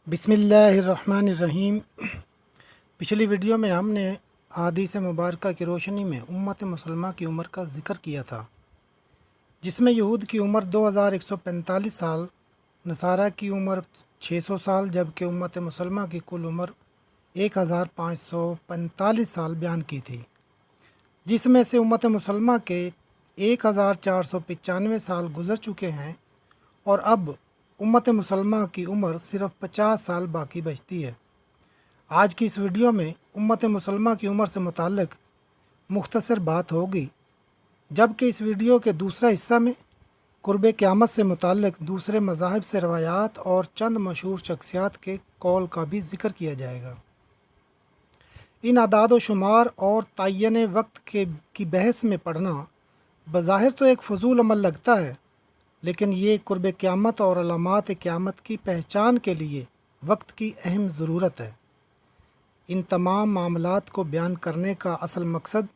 بسم اللہ الرحمن الرحیم۔ پچھلی ویڈیو میں ہم نے احادیث مبارکہ کی روشنی میں امت مسلمہ کی عمر کا ذکر کیا تھا، جس میں یہود کی عمر 2145 سال، نصارہ کی عمر 600 سال، جبکہ امت مسلمہ کی کل عمر 1545 سال بیان کی تھی، جس میں سے امت مسلمہ کے 1495 سال گزر چکے ہیں اور اب امت مسلمہ کی عمر صرف 50 سال باقی بچتی ہے۔ آج کی اس ویڈیو میں امت مسلمہ کی عمر سے متعلق مختصر بات ہوگی، جبکہ اس ویڈیو کے دوسرا حصہ میں قرب قیامت سے متعلق دوسرے مذاہب سے روایات اور چند مشہور شخصیات کے قول کا بھی ذکر کیا جائے گا۔ ان اعداد و شمار اور تعین وقت کی بحث میں پڑھنا بظاہر تو ایک فضول عمل لگتا ہے، لیکن یہ قرب قیامت اور علامات قیامت کی پہچان کے لیے وقت کی اہم ضرورت ہے۔ ان تمام معاملات کو بیان کرنے کا اصل مقصد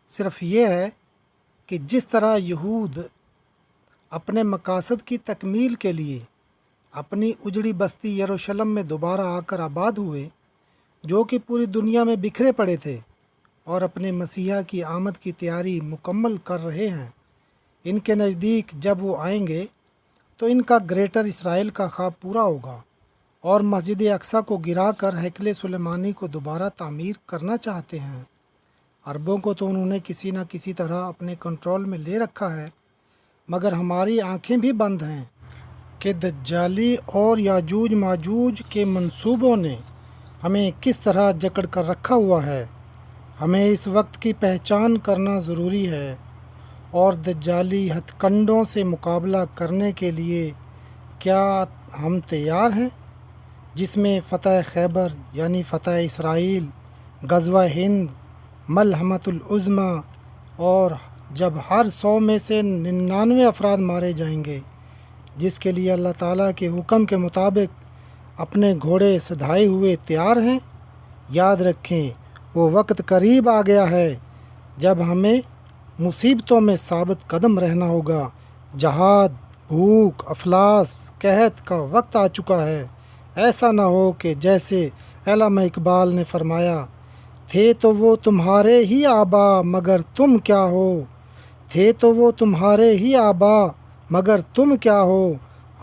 صرف یہ ہے کہ جس طرح یہود اپنے مقاصد کی تکمیل کے لیے اپنی اجڑی بستی یروشلم میں دوبارہ آ کر آباد ہوئے، جو کہ پوری دنیا میں بکھرے پڑے تھے، اور اپنے مسیحا کی آمد کی تیاری مکمل کر رہے ہیں، ان کے نزدیک جب وہ آئیں گے تو ان کا گریٹر اسرائیل کا خواب پورا ہوگا اور مسجد اقصیٰ کو گرا کر ہیکل سلیمانی کو دوبارہ تعمیر کرنا چاہتے ہیں۔ عربوں کو تو انہوں نے کسی نہ کسی طرح اپنے کنٹرول میں لے رکھا ہے، مگر ہماری آنکھیں بھی بند ہیں کہ دجالی اور یاجوج ماجوج کے منصوبوں نے ہمیں کس طرح جکڑ کر رکھا ہوا ہے۔ ہمیں اس وقت کی پہچان کرنا ضروری ہے اور دجالی ہتھ کنڈوں سے مقابلہ کرنے کے لیے کیا ہم تیار ہیں، جس میں فتح خیبر یعنی فتح اسرائیل، غزوہ ہند، ملحمۃ العظمیٰ، اور جب ہر 100 میں سے 99 افراد مارے جائیں گے، جس کے لیے اللہ تعالیٰ کے حکم کے مطابق اپنے گھوڑے سدھائے ہوئے تیار ہیں۔ یاد رکھیں، وہ وقت قریب آ گیا ہے جب ہمیں مصیبتوں میں ثابت قدم رہنا ہوگا۔ جہاد، بھوک، افلاس، قحط کا وقت آ چکا ہے۔ ایسا نہ ہو کہ جیسے علامہ اقبال نے فرمایا، تھے تو وہ تمہارے ہی آبا مگر تم کیا ہو، تھے تو وہ تمہارے ہی آبا مگر تم کیا ہو،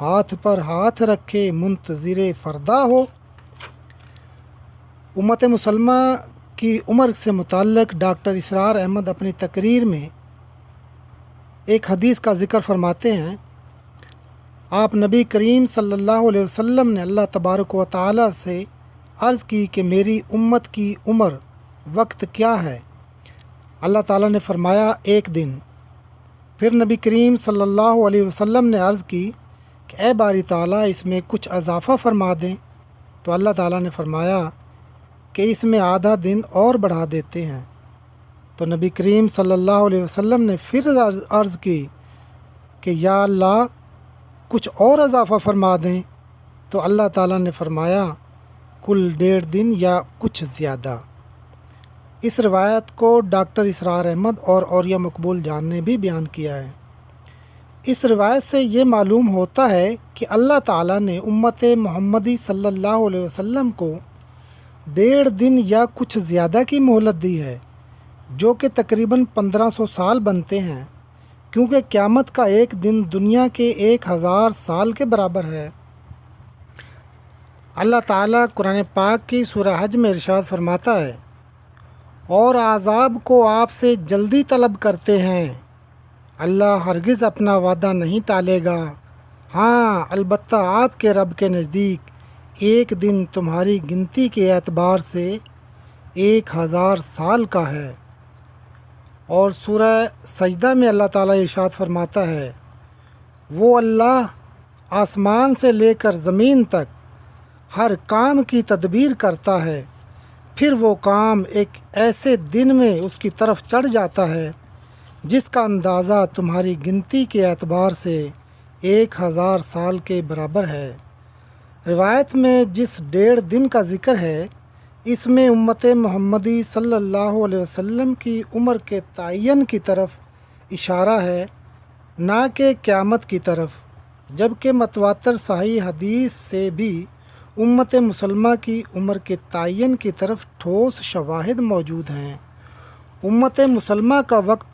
ہاتھ پر ہاتھ رکھے منتظر فردا ہو۔ امت مسلمہ کی عمر سے متعلق ڈاکٹر اسرار احمد اپنی تقریر میں ایک حدیث کا ذکر فرماتے ہیں۔ آپ نبی کریم صلی اللہ علیہ وسلم نے اللہ تبارک و تعالیٰ سے عرض کی کہ میری امت کی عمر وقت کیا ہے؟ اللہ تعالیٰ نے فرمایا 1 دن۔ پھر نبی کریم صلی اللہ علیہ وسلم نے عرض کی کہ اے باری تعالیٰ، اس میں کچھ اضافہ فرما دیں، تو اللہ تعالیٰ نے فرمایا کہ اس میں آدھا دن اور بڑھا دیتے ہیں۔ تو نبی کریم صلی اللہ علیہ وسلم نے پھر عرض کی کہ یا اللہ، کچھ اور اضافہ فرما دیں، تو اللہ تعالیٰ نے فرمایا کل 1.5 دن یا کچھ زیادہ۔ اس روایت کو ڈاکٹر اسرار احمد اور اولیاء مقبول جان نے بھی بیان کیا ہے۔ اس روایت سے یہ معلوم ہوتا ہے کہ اللہ تعالیٰ نے امت محمدی صلی اللہ علیہ وسلم کو 1.5 دن یا کچھ زیادہ کی مہلت دی ہے، جو کہ تقریباً 1500 سال بنتے ہیں، کیونکہ قیامت کا ایک دن دنیا کے 1000 سال کے برابر ہے۔ اللہ تعالیٰ قرآن پاک کی سورہ حج میں ارشاد فرماتا ہے، اور عذاب کو آپ سے جلدی طلب کرتے ہیں، اللہ ہرگز اپنا وعدہ نہیں ٹالے گا، ہاں البتہ آپ کے رب کے نزدیک ایک دن تمہاری گنتی کے اعتبار سے 1000 سال کا ہے۔ اور سورہ سجدہ میں اللہ تعالیٰ ارشاد فرماتا ہے، وہ اللہ آسمان سے لے کر زمین تک ہر کام کی تدبیر کرتا ہے، پھر وہ کام ایک ایسے دن میں اس کی طرف چڑھ جاتا ہے جس کا اندازہ تمہاری گنتی کے اعتبار سے 1000 سال کے برابر ہے۔ روایت میں جس 1.5 دن کا ذکر ہے، اس میں امت محمدی صلی اللہ علیہ وسلم کی عمر کے تعین کی طرف اشارہ ہے، نہ کہ قیامت کی طرف، جبکہ متواتر صحیح حدیث سے بھی उम्मत मुसलमा की उम्र के तयन की तरफ ठोस शवाहिद मौजूद हैं। उम्मत मुसलमा का वक्त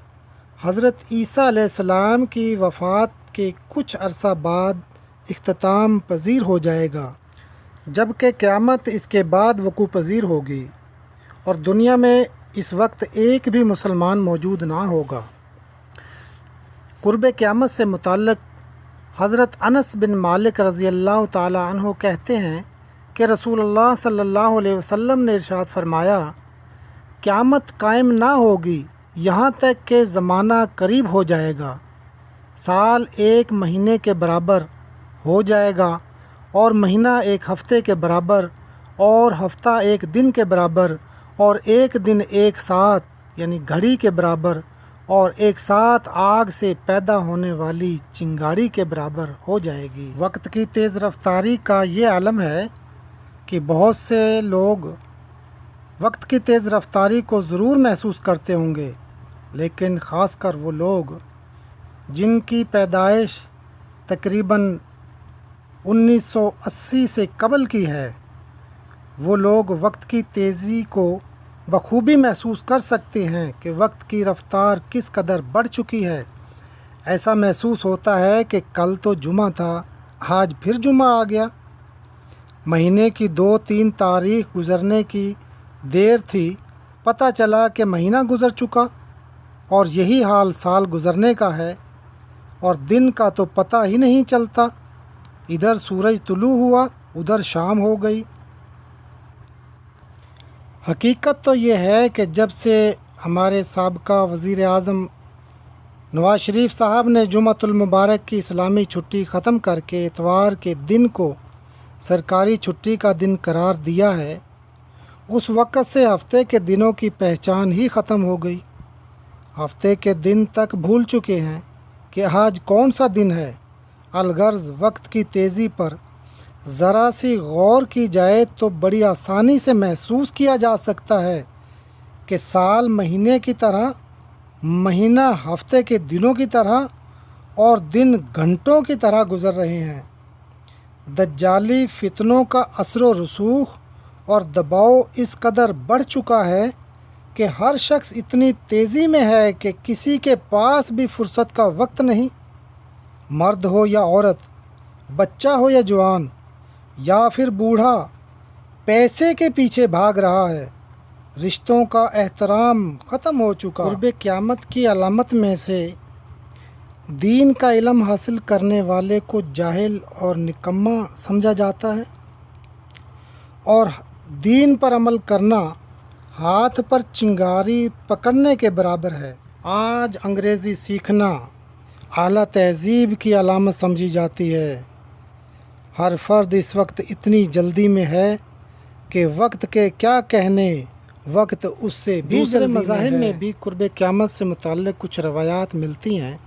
हज़रत ईसा अलैहिस्सलाम की वफ़ात के कुछ अरसा बाद इख्तिताम पजीर हो जाएगा, जबकि क़यामत इसके बाद वक़ू पजीर होगी और दुनिया में इस वक्त एक भी मुसलमान मौजूद ना होगा। कुर्ब क़यामत से मुतल्लिक़ हज़रत अनस बिन मालिक रज़ी अल्लाह ताला अन्हु कहते हैं कि रसूलुल्लाह सल्लल्लाहु अलैहि वसल्लम ने इरशाद फरमाया, क़यामत कायम ना होगी यहाँ तक कि ज़माना करीब हो जाएगा, साल एक महीने के बराबर हो जाएगा और महीना एक हफ़्ते के बराबर और हफ़्ता एक दिन के बराबर और एक दिन एक साथ यानी घड़ी के बराबर और एक साथ आग से पैदा होने वाली चिंगारी के बराबर हो जाएगी। वक्त की तेज़ रफ्तारी का ये आलम है कि बहुत से लोग वक्त की तेज़ रफ्तारी को ज़रूर महसूस करते होंगे, लेकिन ख़ासकर वो लोग जिनकी पैदाइश तकरीबन 1980 से कबल की है, वो लोग वक्त की तेज़ी को बखूबी महसूस कर सकते हैं कि वक्त की रफ़्तार किस कदर बढ़ चुकी है। ऐसा महसूस होता है कि कल तो जुमा था, आज फिर जुमा आ गया। महीने की 2-3 तारीख गुज़रने की देर थी, पता चला कि महीना गुज़र चुका। और यही हाल साल गुज़रने का है और दिन का तो पता ही नहीं चलता। इधर सूरज तुलू हुआ, उधर शाम हो गई। हकीकत तो ये है कि जब से हमारे साबका वज़ीर आज़म नवाज़ शरीफ साहब ने जुमातुल मुबारक की इस्लामी छुट्टी ख़त्म करके इतवार के दिन को सरकारी छुट्टी का दिन करार दिया है, उस वक़्त से हफ़्ते के दिनों की पहचान ही ख़त्म हो गई। हफ़्ते के दिन तक भूल चुके हैं कि आज कौन सा दिन है। अलगर्ज़ वक्त की तेज़ी पर ज़रा सी गौर की जाए तो बड़ी आसानी से महसूस किया जा सकता है कि साल महीने की तरह, महीना हफ्ते के दिनों की तरह और दिन घंटों की तरह गुज़र रहे हैं। दज्जाली फितनों का असर रसूख और दबाव इस कदर बढ़ चुका है कि हर शख्स इतनी तेज़ी में है कि किसी के पास भी फुर्सत का वक्त नहीं। मर्द हो या औरत, बच्चा हो या जवान या फिर बूढ़ा, पैसे के पीछे भाग रहा है। रिश्तों का एहतराम ख़त्म हो चुका। कुर्ब क़यामत की अलामत में से दीन का इल्म हासिल करने वाले को जाहिल और निकम्मा समझा जाता है और दीन पर अमल करना हाथ पर चिंगारी पकड़ने के बराबर है। आज अंग्रेज़ी सीखना आला तहज़ीब की अलामत समझी जाती है। हर फ़र्द इस वक्त इतनी जल्दी में है कि वक्त के क्या कहने, वक्त उससे भी। दूसरे मज़ाहिब में भी कुर्ब क़यामत से मुतल्लिक़ कुछ रवायात मिलती हैं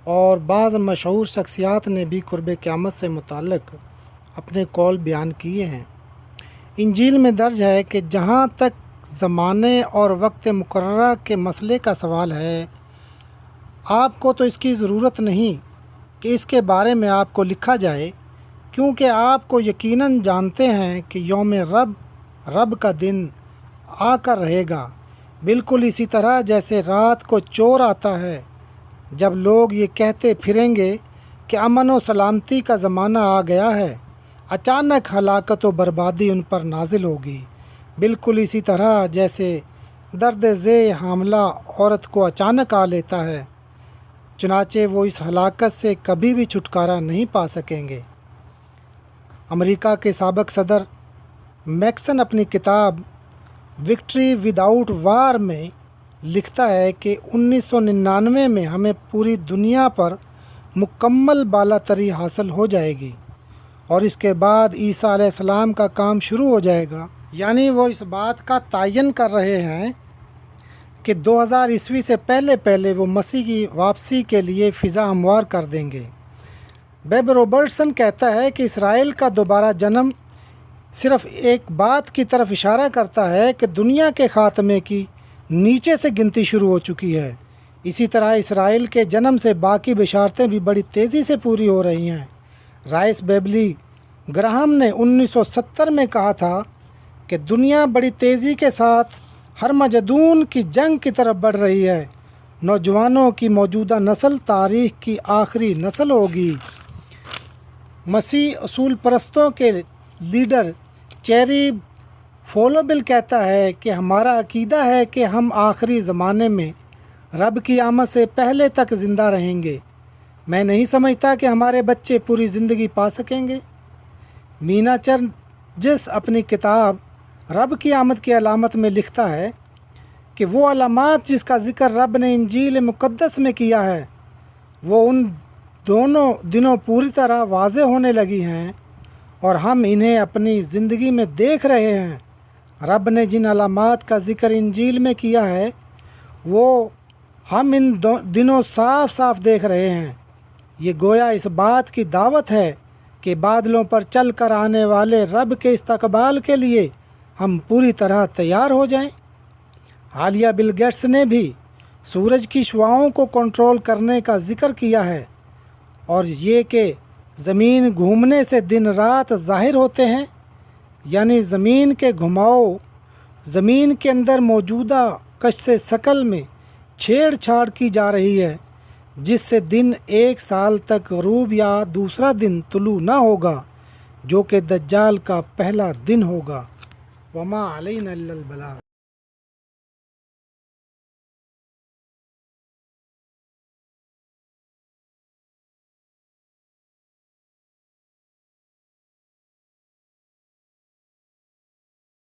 और बाज़ मशहूर शख्सियात ने भी कुर्ब क़यामत से मुतल्लिक़ अपने कौल बयान किए हैं। इंजील में दर्ज है कि जहाँ तक ज़माने और वक्त मुकर्ररा के मसले का सवाल है, आपको तो इसकी ज़रूरत नहीं कि इसके बारे में आपको लिखा जाए, क्योंकि आपको यकीनन जानते हैं कि यौम रब का दिन आकर रहेगा। बिल्कुल इसी तरह जैसे रात को चोर आता है, जब लोग ये कहते फिरेंगे कि अमन व सलामती का ज़माना आ गया है, अचानक हलाकत व बर्बादी उन पर नाजिल होगी। बिल्कुल इसी तरह जैसे दर्द ज़े हामला औरत को अचानक आ लेता है, चुनाचे वो इस हलाकत से कभी भी छुटकारा नहीं पा सकेंगे। अमेरिका के साबिक़ सदर मैक्सन अपनी किताब विक्ट्री विदाउट वार में लिखता है कि 1999 में हमें पूरी दुनिया पर मुकम्मल बालातरी हासिल हो जाएगी और इसके बाद ईसा अलैहिस्सलाम का काम शुरू हो जाएगा। यानी वो इस बात का तयन कर रहे हैं कि 2000 ईस्वी से पहले वो मसीह की वापसी के लिए फ़िज़ा हमवार कर देंगे। बेब रॉबर्टसन कहता है कि इसराइल का दोबारा जन्म सिर्फ़ एक बात की तरफ इशारा करता है कि दुनिया के ख़ात्मे की नीचे से गिनती शुरू हो चुकी है। इसी तरह इसराइल के जन्म से बाकी बिशारतें भी बड़ी तेज़ी से पूरी हो रही हैं। राइस बेबली ग्राहम ने 1970 में कहा था कि दुनिया बड़ी तेज़ी के साथ हरमजदून की जंग की तरफ बढ़ रही है। नौजवानों की मौजूदा नस्ल तारीख़ की आखिरी नस्ल होगी। मसीह असूल परस्तों के लीडर चेरी फोलोबिल कहता है कि हमारा अकीदा है कि हम आखिरी ज़माने में रब की आमद से पहले तक ज़िंदा रहेंगे। मैं नहीं समझता कि हमारे बच्चे पूरी ज़िंदगी पा सकेंगे। मीना चर्जिस अपनी किताब रब की आमद की अलामत में लिखता है कि वो अलामात जिसका ज़िक्र रब ने इंजील मुक़द्दस में किया है वो उन दोनों दिनों पूरी तरह वाज़े होने लगी हैं और हम इन्हें अपनी ज़िंदगी में देख रहे हैं। रब ने जिन अलामात का ज़िक्र इंजील में किया है वो हम इन दिनों साफ साफ देख रहे हैं। ये गोया इस बात की दावत है कि बादलों पर चल कर आने वाले रब के इस्तकबाल के लिए हम पूरी तरह तैयार हो जाएं। हालिया बिल गेट्स ने भी सूरज की शुआओं को कंट्रोल करने का जिक्र किया है और ये कि ज़मीन घूमने से दिन रात ज़ाहिर होते हैं, यानी ज़मीन के घुमाव ज़मीन के अंदर मौजूदा कश्श शकल में छेड़छाड़ की जा रही है, जिससे दिन एक साल तक गरूब या दूसरा दिन तुलू ना होगा, जो कि दज्जाल का पहला दिन होगा। वमा अलैना इल्लल बलाग।